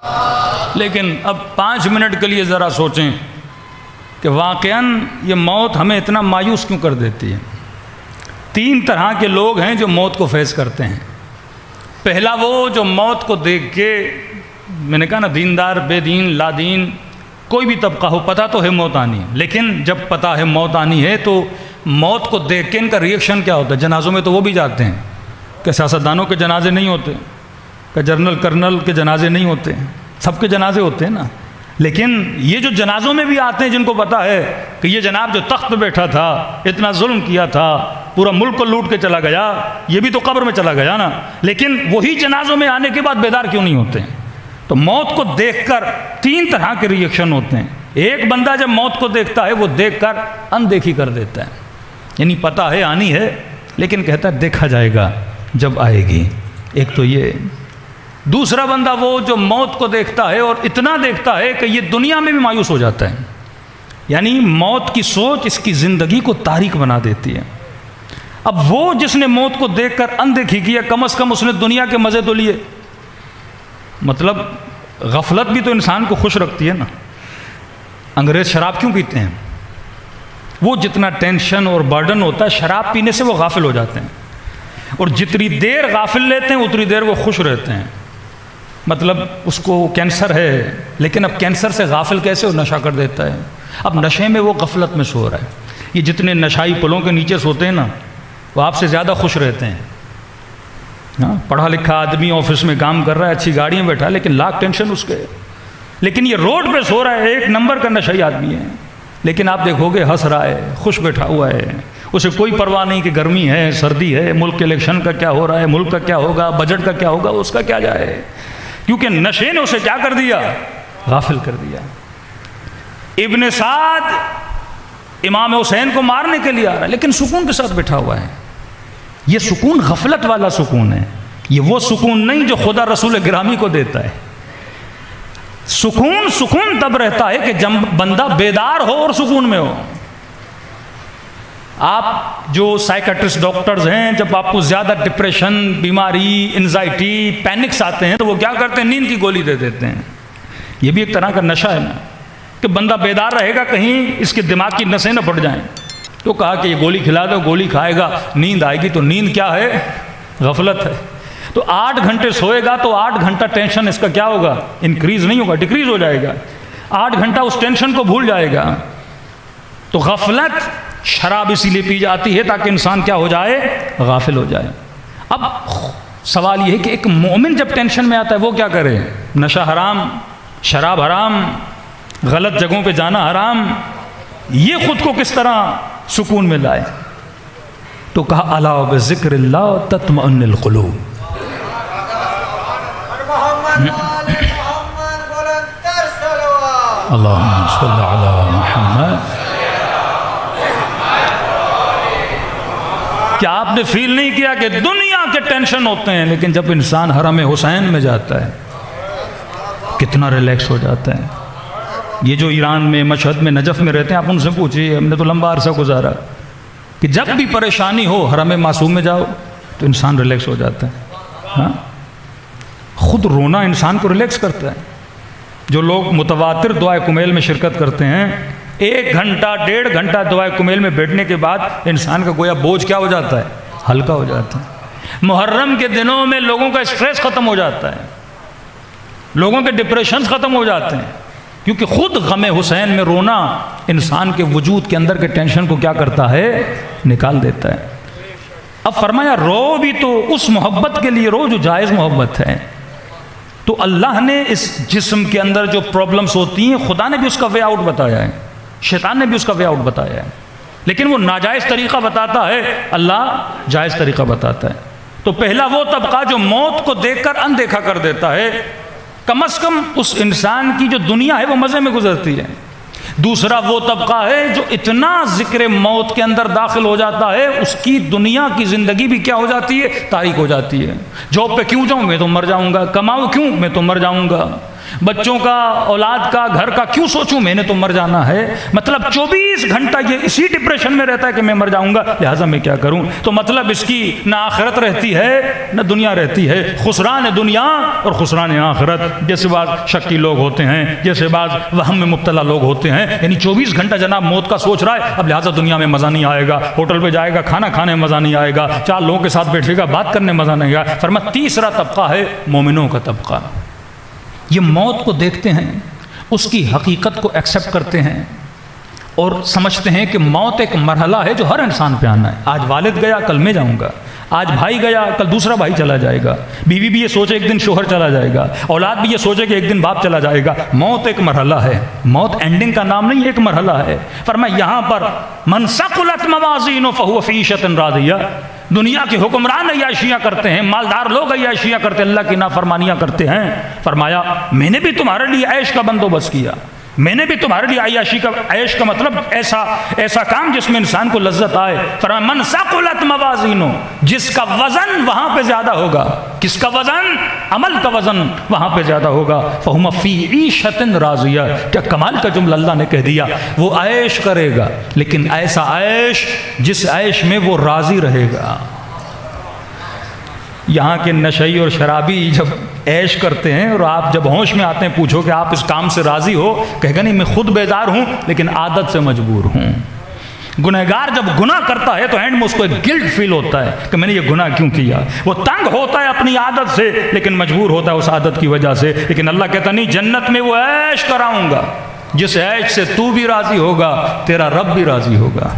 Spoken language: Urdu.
لیکن اب 5 منٹ کے لیے ذرا سوچیں کہ واقعاً یہ موت ہمیں اتنا مایوس کیوں کر دیتی ہے۔ 3 طرح کے لوگ ہیں جو موت کو فیس کرتے ہیں۔ پہلا وہ جو موت کو دیکھ کے، میں نے کہا نا، دیندار بے دین لا دین کوئی بھی طبقہ ہو، پتہ تو ہے موت آنی ہے، لیکن جب پتہ ہے موت آنی ہے تو موت کو دیکھ کے ان کا ریئیکشن کیا ہوتا ہے؟ جنازوں میں تو وہ بھی جاتے ہیں کہ سیاستدانوں کے جنازے نہیں ہوتے، کہ جنرل کرنل کے جنازے نہیں ہوتے، سب کے جنازے ہوتے ہیں نا، لیکن یہ جو جنازوں میں بھی آتے ہیں جن کو پتہ ہے کہ یہ جناب جو تخت پہ بیٹھا تھا، اتنا ظلم کیا تھا، پورا ملک کو لوٹ کے چلا گیا، یہ بھی تو قبر میں چلا گیا نا، لیکن وہی جنازوں میں آنے کے بعد بیدار کیوں نہیں ہوتے ہیں؟ تو موت کو دیکھ کر 3 طرح کے ریئیکشن ہوتے ہیں۔ ایک بندہ جب موت کو دیکھتا ہے وہ دیکھ کر اندیکھی کر دیتا ہے، یعنی پتہ ہے آنی ہے لیکن کہتا ہے دیکھا جائے گا جب آئے گی، ایک تو یہ۔ دوسرا بندہ وہ جو موت کو دیکھتا ہے اور اتنا دیکھتا ہے کہ یہ دنیا میں بھی مایوس ہو جاتا ہے، یعنی موت کی سوچ اس کی زندگی کو تاریک بنا دیتی ہے۔ اب وہ جس نے موت کو دیکھ کر اندیکھی کیا، کم از کم اس نے دنیا کے مزے تو لیے۔ مطلب غفلت بھی تو انسان کو خوش رکھتی ہے نا۔ انگریز شراب کیوں پیتے ہیں؟ وہ جتنا ٹینشن اور برڈن ہوتا ہے شراب پینے سے وہ غافل ہو جاتے ہیں، اور جتنی دیر غافل لیتے ہیں اتنی دیر وہ خوش رہتے ہیں۔ مطلب اس کو کینسر ہے لیکن اب کینسر سے غافل کیسے ہو؟ نشہ کر دیتا ہے، اب نشے میں وہ غفلت میں سو رہا ہے۔ یہ جتنے نشائی پلوں کے نیچے سوتے ہیں نا وہ آپ سے زیادہ خوش رہتے ہیں۔ پڑھا لکھا آدمی آفس میں کام کر رہا ہے، اچھی گاڑی میں بیٹھا ہے، لیکن لاکھ ٹینشن اس کے، لیکن یہ روڈ پہ سو رہا ہے، 1 نمبر کا نشائی آدمی ہے، لیکن آپ دیکھو گے ہنس رہا ہے، خوش بیٹھا ہوا ہے، اسے کوئی پرواہ نہیں کہ گرمی ہے سردی ہے، ملک کے الیکشن کا کیا ہو رہا ہے، ملک کا کیا ہوگا، بجٹ کا کیا ہوگا، اس کا کیا جائے، کیونکہ نشے نے اسے کیا کر دیا؟ غافل کر دیا۔ ابن سعد امام حسین کو مارنے کے لیے آ رہا ہے لیکن سکون کے ساتھ بیٹھا ہوا ہے۔ یہ سکون غفلت والا سکون ہے، یہ وہ سکون نہیں جو خدا رسول گرامی کو دیتا ہے۔ سکون تب رہتا ہے کہ جب بندہ بیدار ہو اور سکون میں ہو۔ آپ جو سائیکٹرسٹ ڈاکٹرز ہیں، جب آپ کو زیادہ ڈپریشن، بیماری، انزائٹی، پینکس آتے ہیں تو وہ کیا کرتے ہیں؟ نیند کی گولی دے دیتے ہیں۔ یہ بھی ایک طرح کا نشہ ہے نا، کہ بندہ بیدار رہے گا کہیں اس کے دماغ کی نسیں نہ پھٹ جائیں، تو کہا کہ یہ گولی کھلا دو، گولی کھائے گا نیند آئے گی، تو نیند کیا ہے؟ غفلت ہے۔ تو 8 گھنٹے سوئے گا تو 8 گھنٹہ ٹینشن اس کا کیا ہوگا؟ انکریز نہیں ہوگا، ڈکریز ہو جائے گا۔ 8 گھنٹہ اس ٹینشن کو بھول جائے گا۔ تو غفلت، شراب اسی لیے پی جاتی ہے تاکہ انسان کیا ہو جائے؟ غافل ہو جائے۔ اب سوال یہ ہے کہ ایک مومن جب ٹینشن میں آتا ہے وہ کیا کرے؟ نشہ حرام، شراب حرام، غلط جگہوں پہ جانا حرام، یہ خود کو کس طرح سکون میں لائے؟ تو کہا الا بذکر اللہ تطمئن القلوب۔ اللہم صلی علی محمد۔ کیا آپ نے فیل نہیں کیا کہ دنیا کے ٹینشن ہوتے ہیں لیکن جب انسان حرم حسین میں جاتا ہے کتنا ریلیکس ہو جاتا ہے؟ یہ جو ایران میں، مشہد میں، نجف میں رہتے ہیں، آپ ان سے پوچھئے، ہم نے تو لمبا عرصہ گزارا، کہ جب بھی پریشانی ہو حرم معصوم میں جاؤ تو انسان ریلیکس ہو جاتا ہے۔ ہاں، خود رونا انسان کو ریلیکس کرتا ہے۔ جو لوگ متواتر دعائے کمیل میں شرکت کرتے ہیں، 1 گھنٹہ 1.5 گھنٹہ دعائے کمیل میں بیٹھنے کے بعد انسان کا گویا بوجھ کیا ہو جاتا ہے؟ ہلکا ہو جاتا ہے۔ محرم کے دنوں میں لوگوں کا اسٹریس ختم ہو جاتا ہے، لوگوں کے ڈپریشنز ختم ہو جاتے ہیں، کیونکہ خود غم حسین میں رونا انسان کے وجود کے اندر کے ٹینشن کو کیا کرتا ہے؟ نکال دیتا ہے۔ اب فرمایا رو بھی تو اس محبت کے لیے رو جو جائز محبت ہے۔ تو اللہ نے اس جسم کے اندر جو پرابلمز ہوتی ہیں خدا نے بھی اس کا وے آؤٹ بتایا ہے، شیطان نے بھی اس کا وے آؤٹ بتایا ہے، لیکن وہ ناجائز طریقہ بتاتا ہے، اللہ جائز طریقہ بتاتا ہے۔ تو پہلا وہ طبقہ جو موت کو دیکھ کر اندیکھا کر دیتا ہے، کم از کم اس انسان کی جو دنیا ہے وہ مزے میں گزرتی ہے۔ دوسرا وہ طبقہ ہے جو اتنا ذکر موت کے اندر داخل ہو جاتا ہے اس کی دنیا کی زندگی بھی کیا ہو جاتی ہے؟ تاریک ہو جاتی ہے۔ جاب پہ کیوں جاؤں؟ میں تو مر جاؤں گا۔ کماؤں کیوں؟ میں تو مر جاؤں گا۔ بچوں کا، اولاد کا، گھر کا کیوں سوچوں، میں نے تو مر جانا ہے. مطلب 24 گھنٹہ یہ اسی ڈپریشن میں رہتا ہے کہ میں مر جاؤں گا، لہٰذا میں کیا کروں. تو مطلب اس کی نہ آخرت رہتی ہے نہ دنیا رہتی ہے. خسران دنیا اور خسران آخرت. جیسے بعض شکی لوگ ہوتے ہیں، جیسے بعض وہم میں مبتلا لوگ ہوتے ہیں، یعنی 24 گھنٹہ جناب موت کا سوچ رہا ہے، اب لہٰذا دنیا میں مزہ نہیں آئے گا، ہوٹل پہ جائے گا کھانا کھانے میں مزہ نہیں آئے گا، 4 لوگوں کے ساتھ بیٹھے گا بات کرنے میں مزہ نہیں آئے گا. فرمایا تیسرا طبقہ ہے مومنوں کا طبقہ. یہ موت کو دیکھتے ہیں، اس کی حقیقت کو ایکسیپٹ کرتے ہیں اور سمجھتے ہیں کہ موت ایک مرحلہ ہے جو ہر انسان پہ آنا ہے. آج والد گیا کل میں جاؤں گا، آج بھائی گیا کل دوسرا بھائی چلا جائے گا، بیوی بھی یہ سوچے ایک دن شوہر چلا جائے گا، اولاد بھی یہ سوچے کہ ایک دن باپ چلا جائے گا. موت ایک مرحلہ ہے، موت اینڈنگ کا نام نہیں، ایک مرحلہ ہے. فرمایا یہاں پر من ثقلت موازینہ فہو فی عیشۃ راضیہ. دنیا کے حکمران عیاشیاں کرتے ہیں، مالدار لوگ عیاشیاں کرتے ہیں، اللہ کی نافرمانیاں کرتے ہیں. فرمایا میں نے بھی تمہارے لیے عیش کا بندوبست کیا، میں نے بھی تمہارے لیے عیاشی کا، عیش کا مطلب ایسا کام جس میں انسان کو لذت آئے. فرمایا من ثقلت موازینہ، جس کا وزن وہاں پہ زیادہ ہوگا. کس کا وزن؟ عمل کا وزن وہاں پہ زیادہ ہوگا. فہم فی عیشۃ راضیہ. کیا کمال کا جملہ اللہ نے کہہ دیا. وہ عیش کرے گا لیکن ایسا عیش جس عیش میں وہ راضی رہے گا. یہاں کے نشئی اور شرابی جب عیش کرتے ہیں اور آپ جب ہوش میں آتے ہیں پوچھو کہ آپ اس کام سے راضی ہو، کہے گا نہیں میں خود بیزار ہوں لیکن عادت سے مجبور ہوں. گنہگار جب گناہ کرتا ہے تو اینڈ میں اس کو ایک گلٹ فیل ہوتا ہے کہ میں نے یہ گناہ کیوں کیا. وہ تنگ ہوتا ہے اپنی عادت سے لیکن مجبور ہوتا ہے اس عادت کی وجہ سے. لیکن اللہ کہتا نہیں، جنت میں وہ عیش کراؤں گا جس عیش سے تو بھی راضی ہوگا، تیرا رب بھی راضی ہوگا.